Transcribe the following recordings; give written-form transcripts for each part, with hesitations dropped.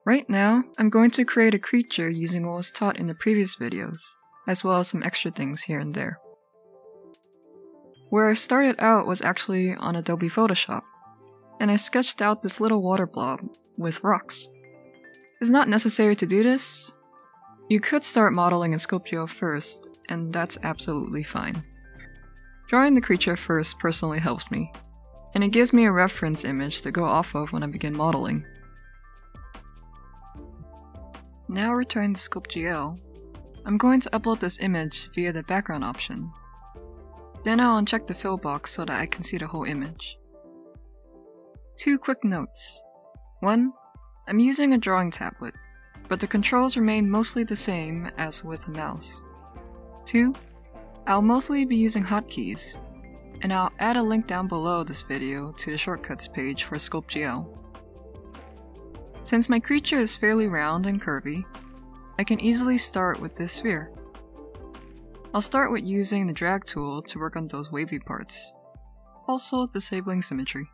Right now, I'm going to create a creature using what was taught in the previous videos, as well as some extra things here and there. Where I started out was actually on Adobe Photoshop, and I sketched out this little water blob with rocks. It's not necessary to do this. You could start modeling in SculptGL first, and that's absolutely fine. Drawing the creature first personally helps me, and it gives me a reference image to go off of when I begin modeling. Now returning to SculptGL, I'm going to upload this image via the background option. Then I'll uncheck the fill box so that I can see the whole image. 2 quick notes. 1. I'm using a drawing tablet, but the controls remain mostly the same as with a mouse. 2. I'll mostly be using hotkeys, and I'll add a link down below this video to the shortcuts page for SculptGL. Since my creature is fairly round and curvy, I can easily start with this sphere. I'll start with using the drag tool to work on those wavy parts, also disabling symmetry.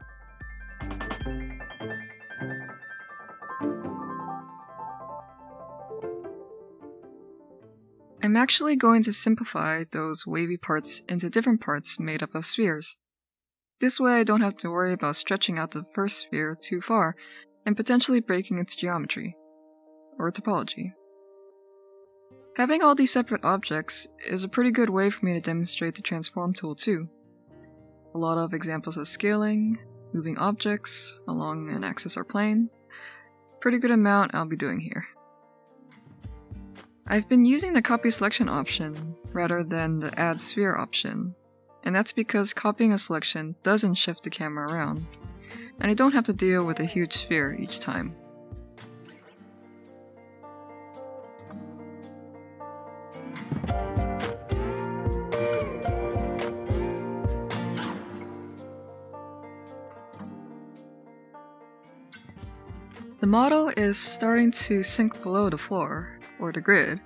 I'm actually going to simplify those wavy parts into different parts made up of spheres. This way I don't have to worry about stretching out the first sphere too far and potentially breaking its geometry, or topology. Having all these separate objects is a pretty good way for me to demonstrate the transform tool too. A lot of examples of scaling, moving objects along an axis or plane. Pretty good amount I'll be doing here. I've been using the copy selection option rather than the add sphere option, and that's because copying a selection doesn't shift the camera around, and I don't have to deal with a huge sphere each time. The model is starting to sink below the floor, or the grid,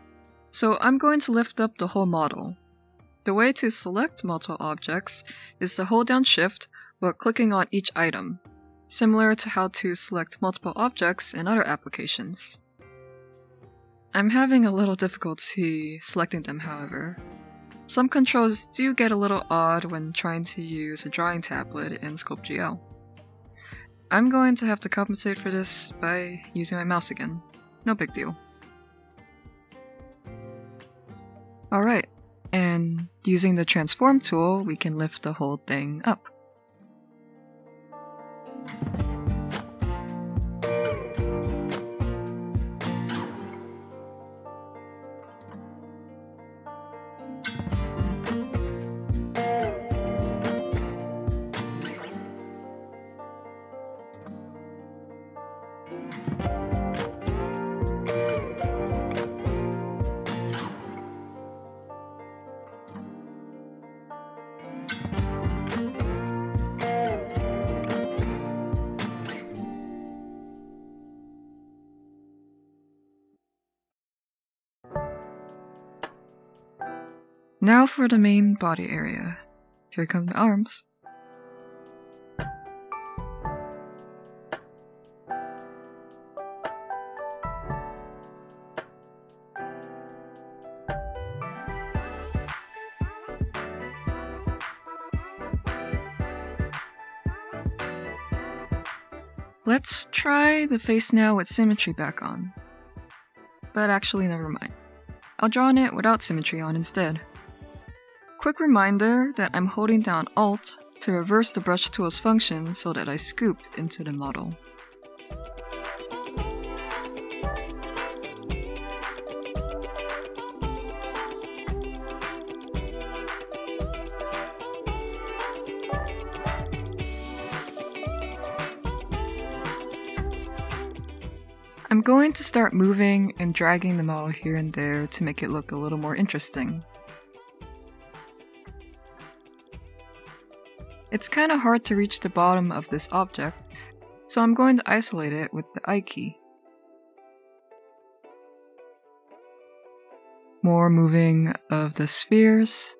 so I'm going to lift up the whole model. The way to select multiple objects is to hold down Shift while clicking on each item, similar to how to select multiple objects in other applications. I'm having a little difficulty selecting them, however. Some controls do get a little odd when trying to use a drawing tablet in SculptGL. I'm going to have to compensate for this by using my mouse again. No big deal. Alright, and using the transform tool, we can lift the whole thing up. Now for the main body area. Here come the arms. Let's try the face now with symmetry back on. But actually, never mind. I'll draw on it without symmetry on instead. Quick reminder that I'm holding down Alt to reverse the brush tool's function so that I scoop into the model. I'm going to start moving and dragging the model here and there to make it look a little more interesting. It's kinda hard to reach the bottom of this object, so I'm going to isolate it with the I key. More moving of the spheres.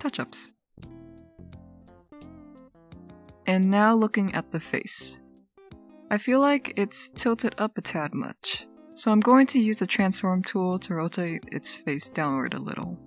touch-ups. And now looking at the face. I feel like it's tilted up a tad much, so I'm going to use the transform tool to rotate its face downward a little.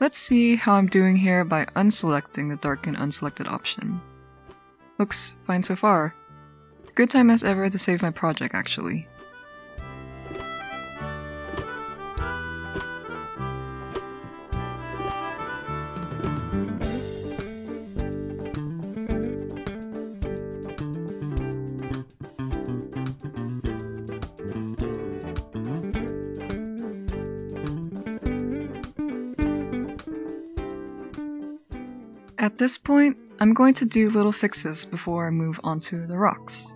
Let's see how I'm doing here by unselecting the darken unselected option. Looks fine so far. Good time as ever to save my project actually. At this point, I'm going to do little fixes before I move on to the rocks.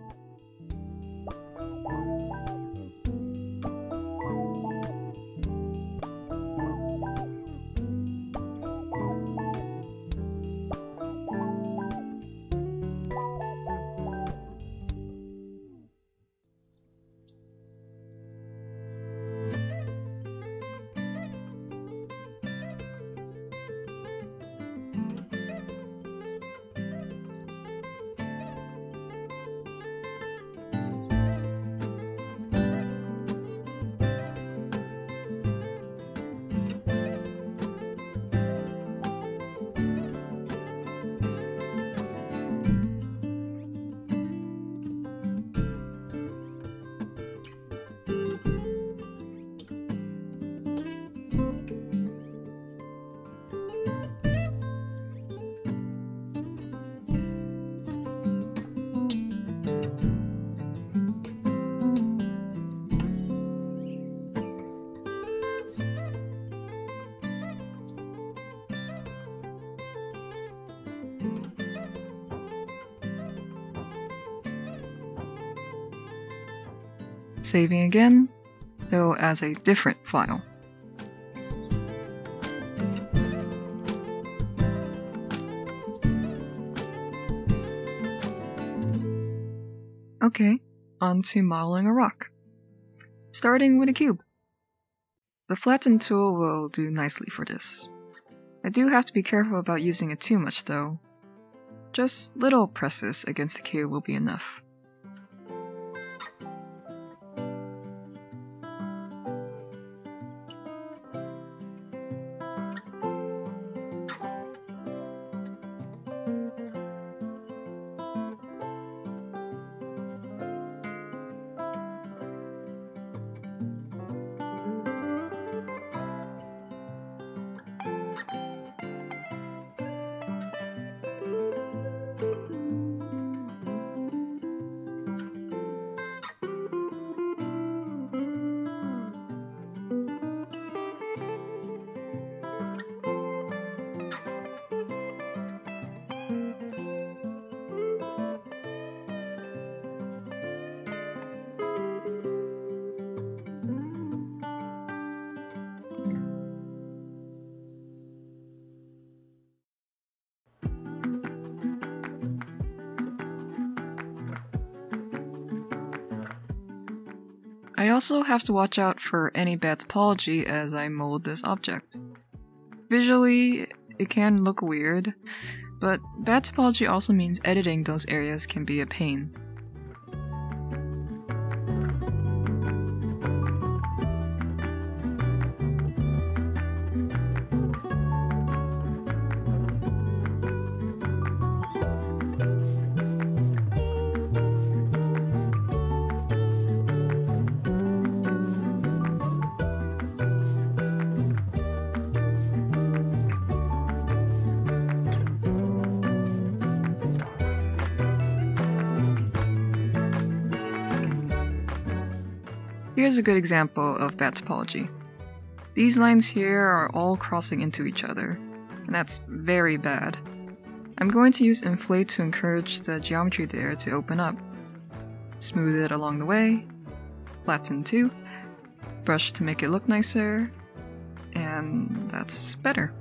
Saving again, though as a different file. Okay, on to modeling a rock. Starting with a cube. The Flatten tool will do nicely for this. I do have to be careful about using it too much though. Just little presses against the cube will be enough. I also have to watch out for any bad topology as I mold this object. Visually, it can look weird, but bad topology also means editing those areas can be a pain. Here's a good example of bad topology. These lines here are all crossing into each other, and that's very bad. I'm going to use inflate to encourage the geometry there to open up. Smooth it along the way, flatten too, brush to make it look nicer, and that's better.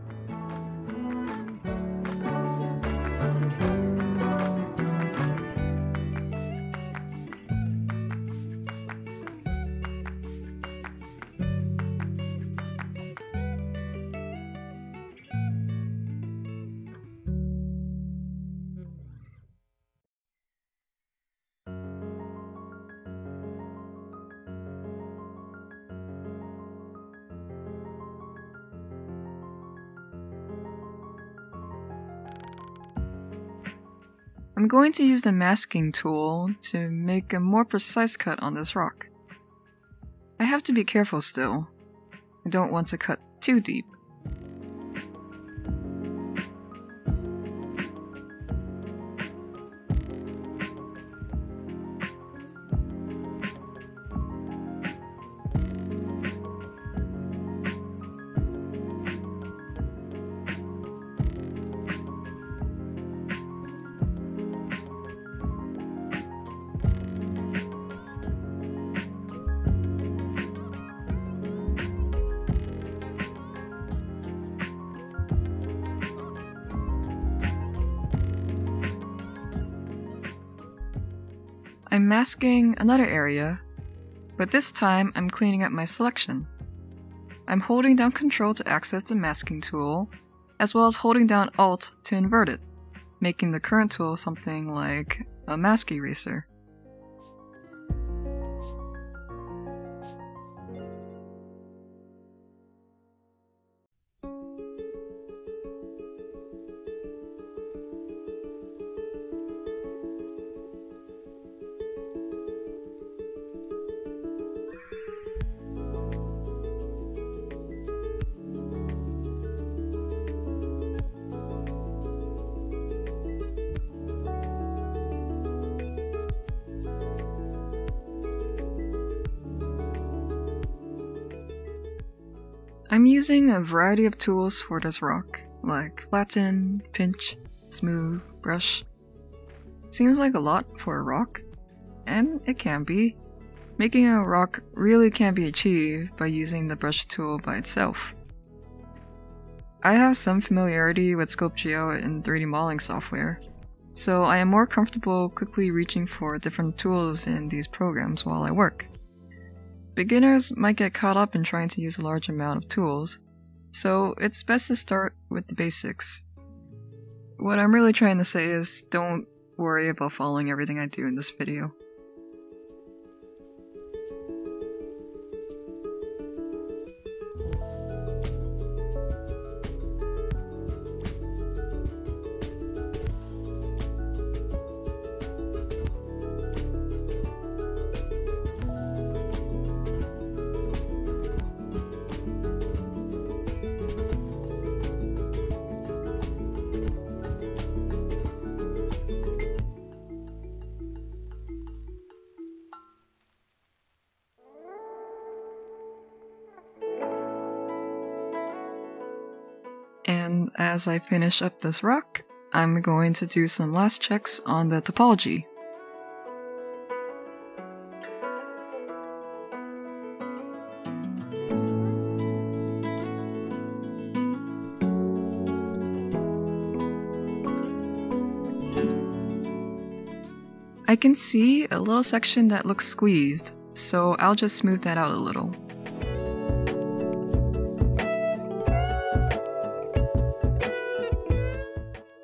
I'm going to use the masking tool to make a more precise cut on this rock. I have to be careful still. I don't want to cut too deep. I'm masking another area, but this time I'm cleaning up my selection. I'm holding down Ctrl to access the masking tool, as well as holding down Alt to invert it, making the current tool something like a mask eraser. I'm using a variety of tools for this rock, like flatten, pinch, smooth, brush. Seems like a lot for a rock, and it can be. Making a rock really can't be achieved by using the brush tool by itself. I have some familiarity with SculptGL in 3D modeling software, so I am more comfortable quickly reaching for different tools in these programs while I work. Beginners might get caught up in trying to use a large amount of tools, so it's best to start with the basics. What I'm really trying to say is don't worry about following everything I do in this video. And as I finish up this rock, I'm going to do some last checks on the topology. I can see a little section that looks squeezed, so I'll just smooth that out a little.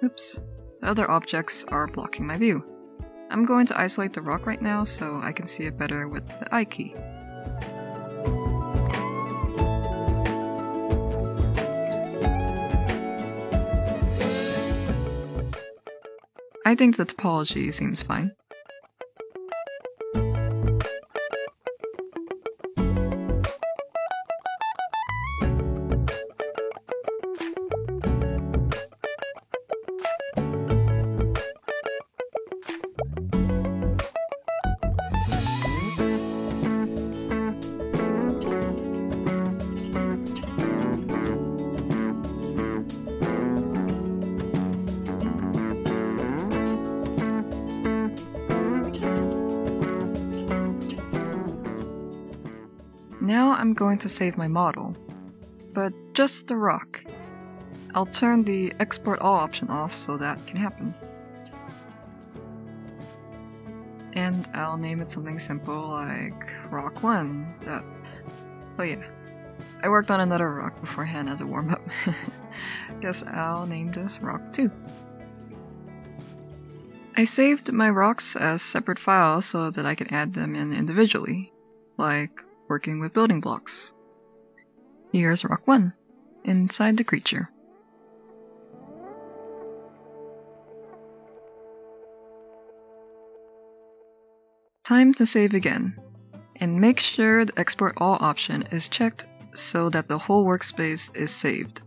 Oops, the other objects are blocking my view. I'm going to isolate the rock right now so I can see it better with the I key. I think the topology seems fine. Now I'm going to save my model, but just the rock. I'll turn the export all option off so that can happen. And I'll name it something simple like Rock 1. Oh yeah, I worked on another rock beforehand as a warm-up. Guess I'll name this Rock 2. I saved my rocks as separate files so that I can add them in individually, like working with building blocks. Here's Rock 1, inside the creature. Time to save again, and make sure the export all option is checked so that the whole workspace is saved.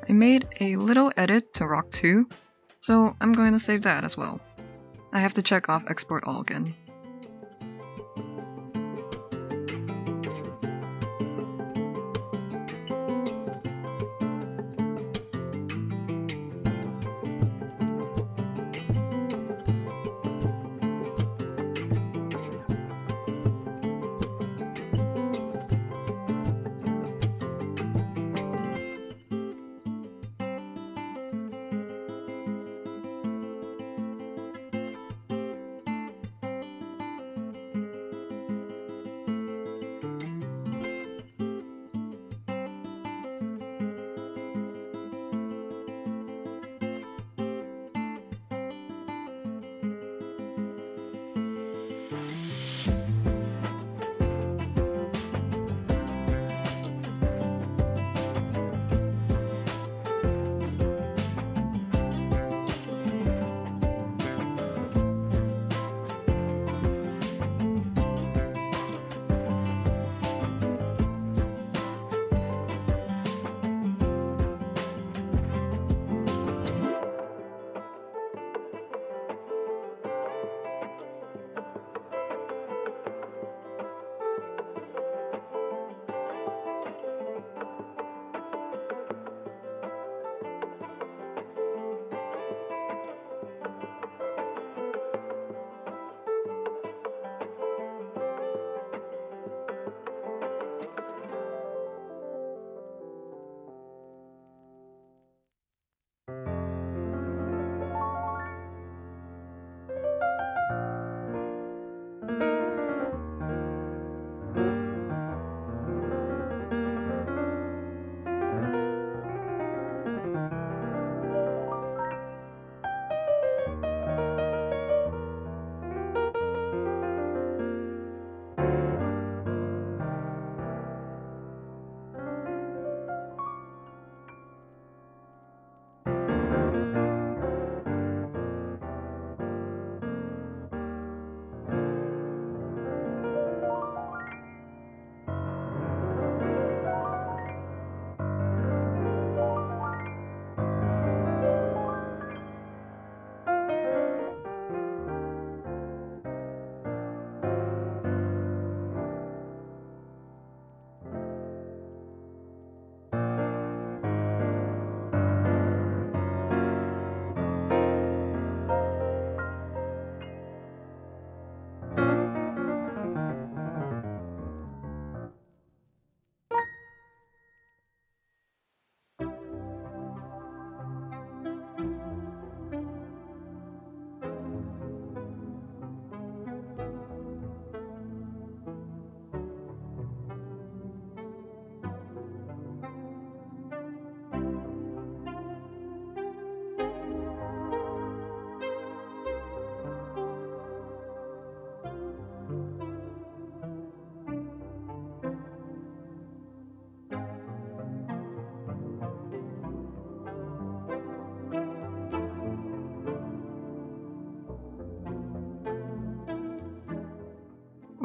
I made a little edit to Rock 2, so I'm going to save that as well. I have to check off Export All again.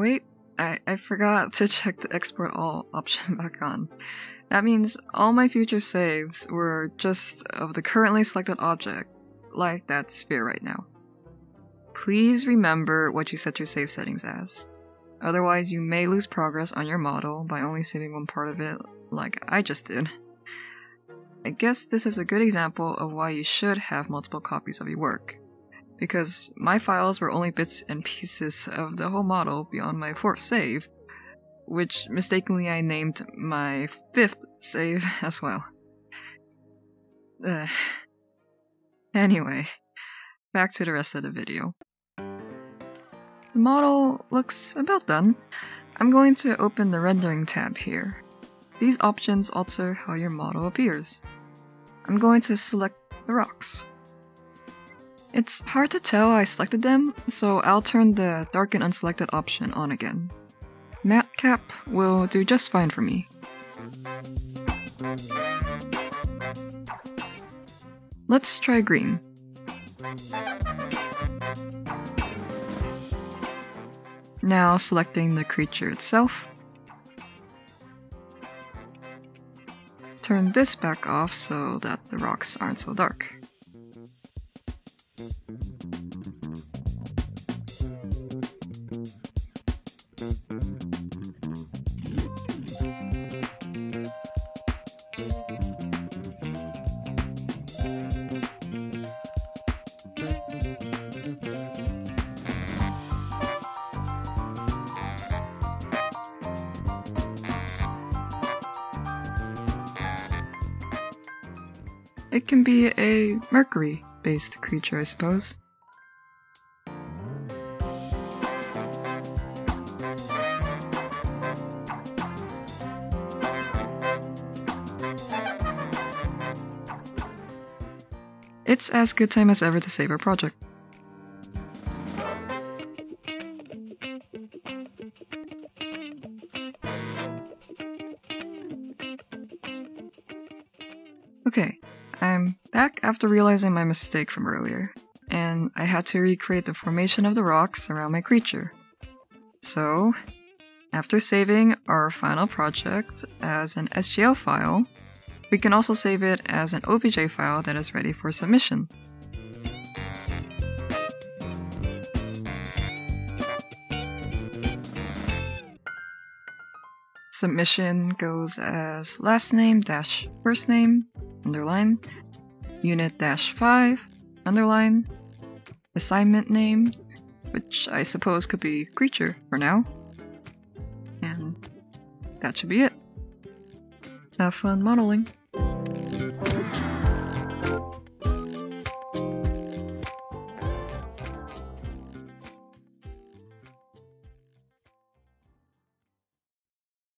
Wait, I forgot to check the export all option back on. That means all my future saves were just of the currently selected object, like that sphere right now. Please remember what you set your save settings as. Otherwise, you may lose progress on your model by only saving one part of it, like I just did. I guess this is a good example of why you should have multiple copies of your work, because my files were only bits and pieces of the whole model beyond my 4th save, which mistakenly I named my 5th save as well. Anyway, back to the rest of the video. The model looks about done. I'm going to open the rendering tab here. These options alter how your model appears. I'm going to select the rocks. It's hard to tell I selected them, so I'll turn the darken unselected option on again. Matte cap will do just fine for me. Let's try green. Now selecting the creature itself. Turn this back off so that the rocks aren't so dark. It can be a mercury-based creature, I suppose. It's as good time as ever to save our project. Okay, I'm back after realizing my mistake from earlier, and I had to recreate the formation of the rocks around my creature. So, after saving our final project as an SGL file, we can also save it as an OBJ file that is ready for submission. Submission goes as last name dash first name, underline, unit dash 5, underline, assignment name, which I suppose could be creature for now. And that should be it. Have fun modeling.